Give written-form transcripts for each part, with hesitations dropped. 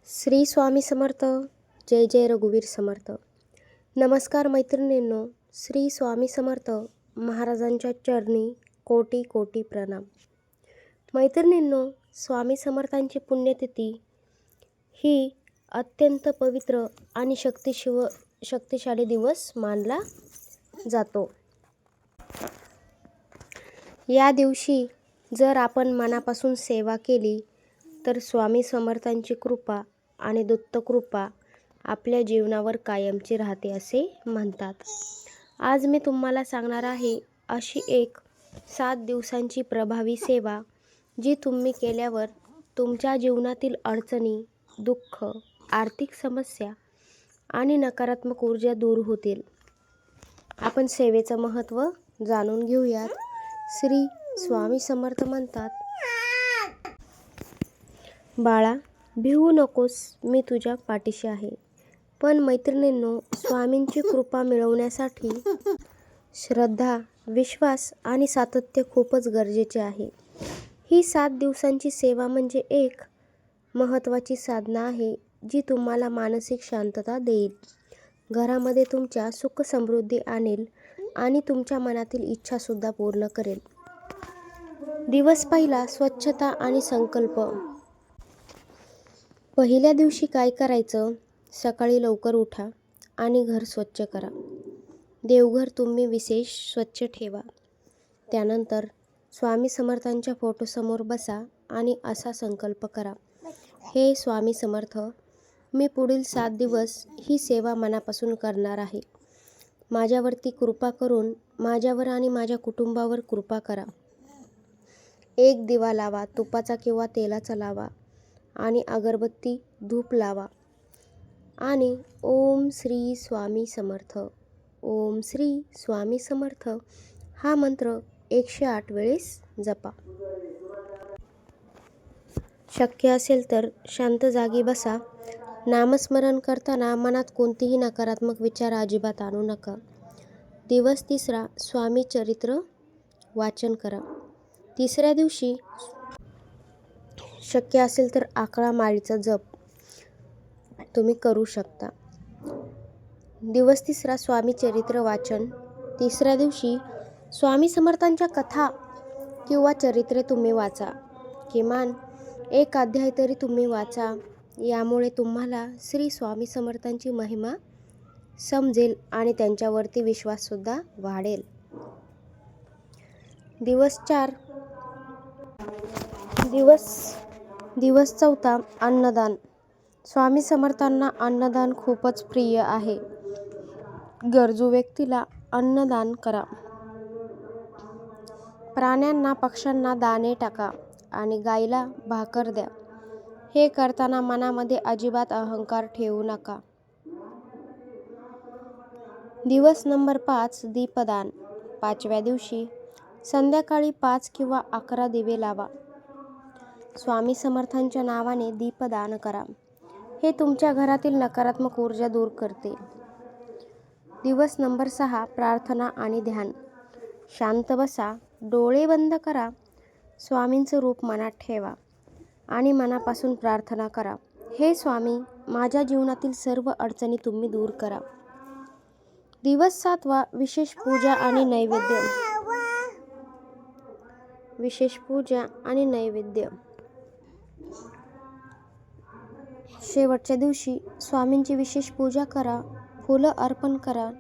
श्री स्वामी समर्थ. जय जय रघुवीर समर्थ. नमस्कार मैत्रिणींनो, श्री स्वामी समर्थ महाराजांच्या चरणी कोटी कोटी प्रणाम. मैत्रिणींनो, स्वामी समर्थांची पुण्यतिथी ही अत्यंत पवित्र आणि शक्तिशाली दिवस मानला जातो. या दिवशी जर आपण मनापासून सेवा केली तर स्वामी समर्थांची कृपा आणि दत्तकृपा आपल्या जीवनावर कायमची राहते असे म्हणतात. आज मी तुम्हाला सांगणार आहे अशी एक 7 दिवसांची प्रभावी सेवा जी तुम्ही केल्यावर तुमच्या जीवनातील अडचणी, दुःख, आर्थिक समस्या आणि नकारात्मक ऊर्जा दूर होतील. आपण सेवेचं महत्त्व जाणून घेऊयात. श्री स्वामी समर्थ म्हणतात, बाळा, भिवू नकोस, मी तुझ्या पाठीशी आहे. पण मैत्रिणींनो, स्वामींची कृपा मिळवण्यासाठी श्रद्धा, विश्वास आणि सातत्य खूपच गरजेचे आहे. ही 7 दिवसांची सेवा म्हणजे एक महत्त्वाची साधना आहे जी तुम्हाला मानसिक शांतता देईल, घरामध्ये तुमच्या सुख समृद्धी आणेल आणि तुमच्या मनातील इच्छासुद्धा पूर्ण करेल. दिवस पहिला, स्वच्छता आणि संकल्प. पहिल्या दिवशी काय करायचं? सकाळी लवकर उठा आणि घर स्वच्छ करा. देवघर तुम्ही विशेष स्वच्छ ठेवा. त्यानंतर स्वामी समर्थांच्या फोटोसमोर बसा आणि असा संकल्प करा, हे स्वामी समर्थ, मी पुढील 7 दिवस ही सेवा मनापासून करणार आहे. माझ्यावरती कृपा करून माझ्यावर आणि माझ्या कुटुंबावर कृपा करा. एक दिवा लावा, तुपाचा किंवा तेलाचा लावा आणि अगरबत्ती, धूप लावा आणि ओम श्री स्वामी समर्थ, ओम श्री स्वामी समर्थ हा मंत्र 108 वेळेस जपा. शक्य असेल तर शांत जागी बसा. नामस्मरण करताना मनात कोणतीही नकारात्मक विचार अजिबात आणू नका. दिवस तिसरा, स्वामी चरित्र वाचन करा. तिसऱ्या दिवशी शक्य असेल तर 11 माळीचा जप तुम्ही करू शकता. दिवस तिसरा, स्वामी चरित्र वाचन. तिसऱ्या दिवशी स्वामी समर्थांच्या कथा किंवा चरित्रे तुम्ही वाचा. किमान एक अध्याय तरी तुम्ही वाचा. यामुळे तुम्हाला श्री स्वामी समर्थांची महिमा समजेल आणि त्यांच्यावरती विश्वाससुद्धा वाढेल. दिवस 4, दिवस चौथा, अन्नदान. स्वामी समर्थांना अन्नदान खूपच प्रिय आहे. गरजू व्यक्तीला अन्नदान करा. प्राण्यांना, पक्ष्यांना दाणे टाका आणि गाईला भाकर द्या. हे करताना मनामध्ये अजिबात अहंकार ठेवू नका. दिवस नंबर 5, दीपदान. 5व्या दिवशी संध्याकाळी 5 किंवा 11 दिवे लावा. स्वामी समर्थांच्या नावाने दीपदान करा. हे तुमच्या घरातील नकारात्मक ऊर्जा दूर करते. दिवस नंबर 6, प्रार्थना आणि ध्यान. शांत बसा, डोळे बंद करा, स्वामींचं रूप मनात ठेवा आणि मनापासून प्रार्थना करा, हे स्वामी, माझ्या जीवनातील सर्व अडचणी तुम्ही दूर करा. दिवस 7वा, विशेष पूजा आणि नैवेद्य. शेवटच्या दिवशी स्वामींची विशेष पूजा करा, फुलं अर्पण करा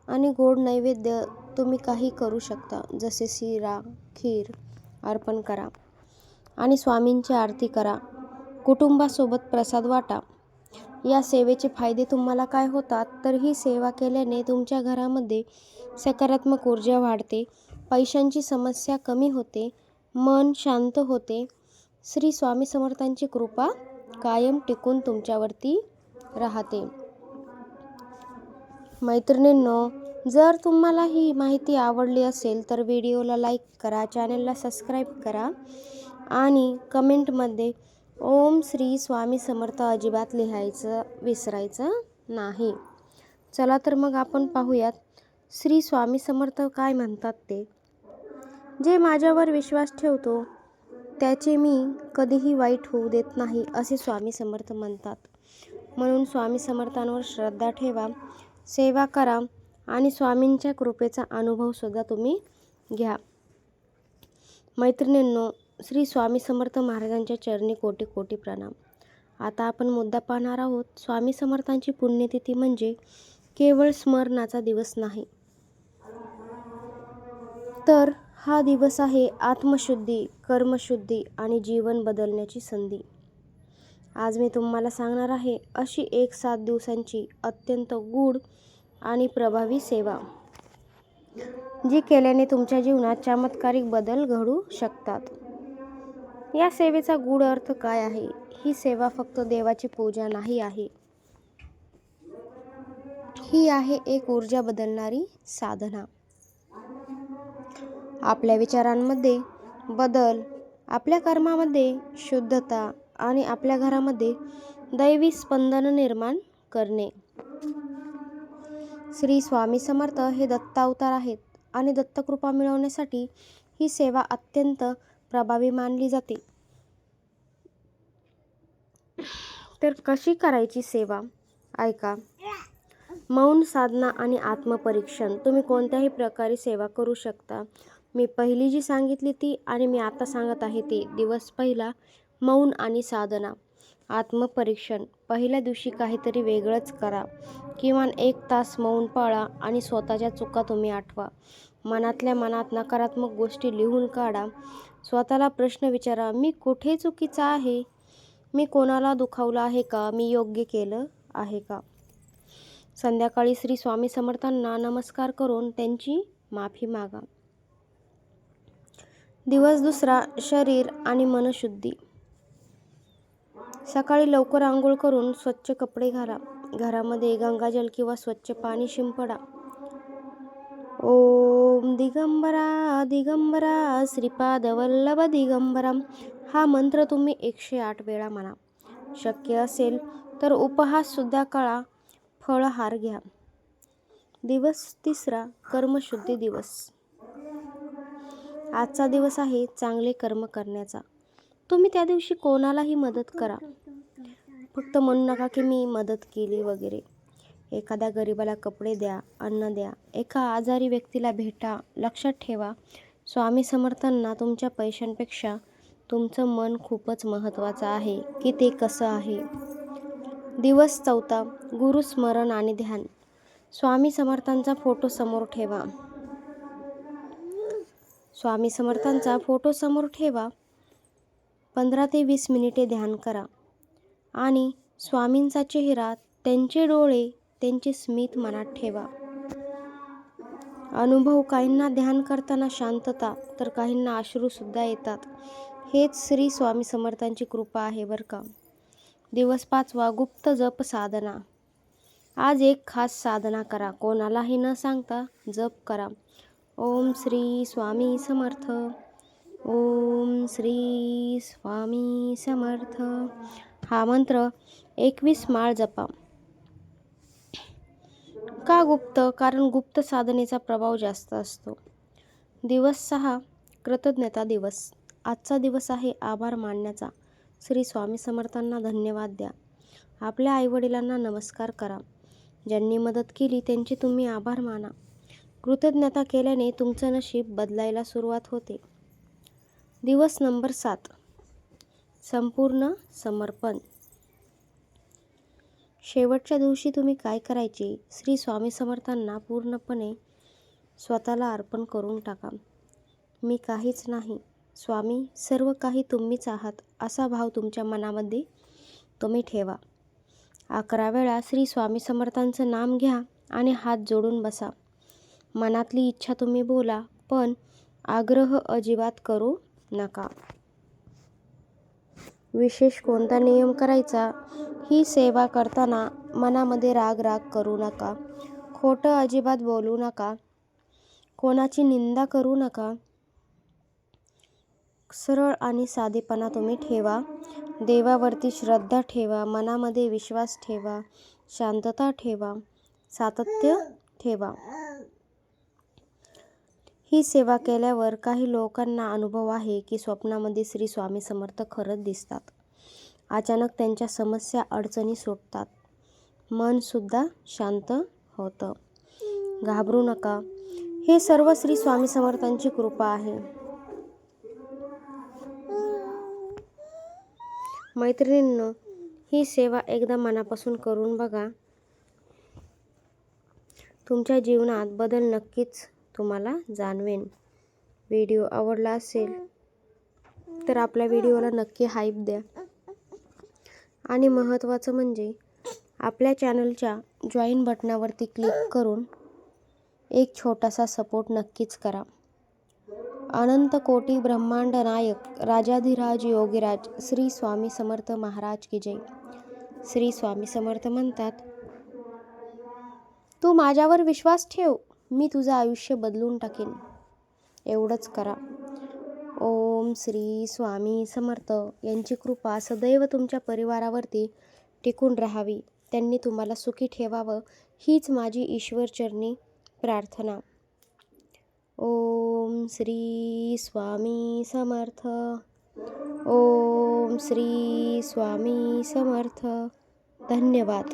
आणि गोड नैवेद्य तुम्ही काही करू शकता, जसे शिरा, खीर अर्पण करा आणि स्वामींची आरती करा. कुटुंबासोबत प्रसाद वाटा. या सेवेचे फायदे तुम्हाला काय होतात? तर ही सेवा केल्याने तुमच्या घरामध्ये सकारात्मक ऊर्जा वाढते, पैशांची समस्या कमी होते, मन शांत होते. श्री स्वामी समर्थांची कृपा कायम टिकून तुमच्यावरती राहते. मैत्रिणींनो, जर तुम्हाला ही माहिती आवडली असेल तर व्हिडिओला लाईक करा, चॅनलला सबस्क्राईब करा आणि कमेंटमध्ये ओम श्री स्वामी समर्थ अजिबात लिहायचं विसरायचं नाही. चला तर मग आपण पाहूयात श्री स्वामी समर्थ काय म्हणतात ते. जे माझ्यावर विश्वास ठेवतो त्याचे मी कधीही वाईट होऊ देत नाही असे स्वामी समर्थ म्हणतात. म्हणून स्वामी समर्थांवर श्रद्धा ठेवा, सेवा करा आणि स्वामींच्या कृपेचा अनुभवसुद्धा तुम्ही घ्या. मैत्रिणींनो, श्री स्वामी समर्थ महाराजांच्या चरणी कोटी कोटी प्रणाम. आता आपण मुद्दा पाहणार आहोत. स्वामी समर्थांची पुण्यतिथी म्हणजे केवळ स्मरणाचा दिवस नाही, तर हा दिवस आहे आत्मशुद्धी, कर्मशुद्धी आणि जीवन बदलण्याची संधी. आज मी तुम्हाला सांगणार आहे अशी एक 7 दिवसांची अत्यंत गूढ आणि प्रभावी सेवा, जी केल्याने तुमच्या जीवनात चमत्कारिक बदल घडू शकतात. या सेवेचा गूढ अर्थ काय आहे? ही सेवा फक्त देवाची पूजा नाही आहे, ही आहे एक ऊर्जा बदलणारी साधना. आपल्या विचारांमध्ये बदल, आपल्या कर्मामध्ये शुद्धता आणि आपल्या घरामध्ये दैवी स्पंदन निर्माण करणे. श्री स्वामी समर्थ हे दत्तावतार आहेत आणि दत्तकृपा मिळवण्यासाठी ही सेवा अत्यंत प्रभावी मानली जाते. तर कशी करायची सेवा? ऐका. मौन साधना आणि आत्मपरीक्षण. तुम्ही कोणत्याही प्रकारे सेवा करू शकता. मी पहिली जी सांगितली ती आणि मी आता सांगत आहे ती. दिवस पहिला, मौन आणि साधना. आत्मपरीक्षण. पहिल्या दिवशी काहीतरी वेगळंच करा. किमान 1 तास मौन पाळा आणि स्वतःच्या चुका तुम्ही आठवा. मनातल्या मनात नकारात्मक गोष्टी लिहून काढा. स्वतःला प्रश्न विचारा, मी कुठे चुकीचा आहे? मी कोणाला दुखावलं आहे का? मी योग्य केलं आहे का? संध्याकाळी श्री स्वामी समर्थांना नमस्कार करून त्यांची माफी मागा. दिवस दुसरा, शरीर आणि मनशुद्धी. सकाळी लवकर आंघोळ करून स्वच्छ कपडे घाला. घरामध्ये गंगाजल किंवा स्वच्छ पाणी शिंपडा. ओम दिगंबरा दिगंबरा श्रीपाद वल्लभ दिगंबरा हा मंत्र तुम्ही 108 वेळा म्हणा. शक्य असेल तर उपहास सुद्धा कळा. फळहार घ्या. दिवस तिसरा, कर्मशुद्धी दिवस. आजचा दिवस आहे चांगले कर्म करण्याचा. तुम्ही त्या दिवशी कोणालाही मदत करा. फक्त म्हणू नका की मी मदत केली वगैरे. एखाद्या गरिबाला कपडे द्या, अन्न द्या, एका आजारी व्यक्तीला भेटा. लक्षात ठेवा, स्वामी समर्थांना तुमच्या पैशांपेक्षा तुमचं मन खूपच महत्त्वाचं आहे की ते कसं आहे. दिवस चौथा, गुरुस्मरण आणि ध्यान. स्वामी समर्थांचा फोटो समोर ठेवा. स्वामी समर्थांचा फोटो समोर ठेवा. 15 ते 20 मिनिटे ध्यान करा आणि स्वामींचा चेहरा, त्यांचे डोळे, त्यांचे स्मित मनात ठेवा. अनुभव. काहींना ध्यान करताना शांतता, तर काहींना अश्रूसुद्धा येतात. हेच श्री स्वामी समर्थांची कृपा आहे बरं का. दिवस पाचवा, गुप्त जप साधना. आज एक खास साधना करा. कोणालाही न सांगता जप करा. ओम श्री स्वामी समर्थ, ओम श्री स्वामी समर्थ हा मंत्र 21 माळ जपा. का गुप्त? कारण गुप्त साधनेचा प्रभाव जास्त असतो. दिवस 6, कृतज्ञता दिवस. आजचा दिवस आहे आभार मानण्याचा. श्री स्वामी समर्थांना धन्यवाद द्या. आपल्या आईवडिलांना नमस्कार करा. ज्यांनी मदत केली त्यांचे तुम्ही आभार माना. कृतज्ञता केल्याने तुमचं नशीब बदलायला सुरुवात होते. दिवस नंबर 7, संपूर्ण समर्पण. शेवटच्या दिवशी तुम्ही काय करायचे? श्री स्वामी समर्थांना पूर्णपणे स्वतःला अर्पण करून टाका. मी काहीच नाही, स्वामी सर्व काही तुम्हीच आहात असा भाव तुमच्या मनामध्ये तुम्ही ठेवा. 11 वेळा श्री स्वामी समर्थांचं नाम घ्या आणि हात जोडून बसा. मनातली इच्छा तुम्ही बोला, पण आग्रह अजिबात करू नका. विशेष कोणता नियम करायचा? ही सेवा करताना मनामध्ये राग करू नका. खोटं अजिबात बोलू नका. कोणाची निंदा करू नका. सरळ आणि साधेपणा तुम्ही ठेवा. देवावरती श्रद्धा ठेवा. मनामध्ये विश्वास ठेवा. शांतता ठेवा. सातत्य ठेवा. ही सेवा केल्यावर काही लोकांना अनुभव आहे की स्वप्नामध्ये श्री स्वामी समर्थ खरंच दिसतात. अचानक त्यांच्या समस्या अडचणी सुटतात. मनसुद्धा शांत होतं. घाबरू नका. हे सर्व श्री स्वामी समर्थांची कृपा आहे. मैत्रिणींनो, ही सेवा एकदा मनापासून करून बघा. तुमच्या जीवनात बदल नक्कीच तुम्हाला जाणवेल. व्हिडिओ आवडला असेल तर आपल्या व्हिडिओला नक्की हाईप द्या. आणि महत्त्वाचं म्हणजे आपल्या चॅनलच्या जॉईन बटनावरती क्लिक करून एक छोटासा सपोर्ट नक्कीच करा. अनंत कोटी ब्रह्मांड नायक राजाधिराज योगीराज श्री स्वामी समर्थ महाराज की जय. श्री स्वामी समर्थ म्हणतात, तू माझ्यावर विश्वास ठेव, मी तुझं आयुष्य बदलून टाकेन. एवढंच करा. ओम श्री स्वामी समर्थ यांची कृपा सदैव तुमच्या परिवारावरती टिकून राहावी. त्यांनी तुम्हाला सुखी ठेवावं हीच माझी ईश्वरचरणी प्रार्थना. ओम श्री स्वामी समर्थ. ओम श्री स्वामी समर्थ. धन्यवाद.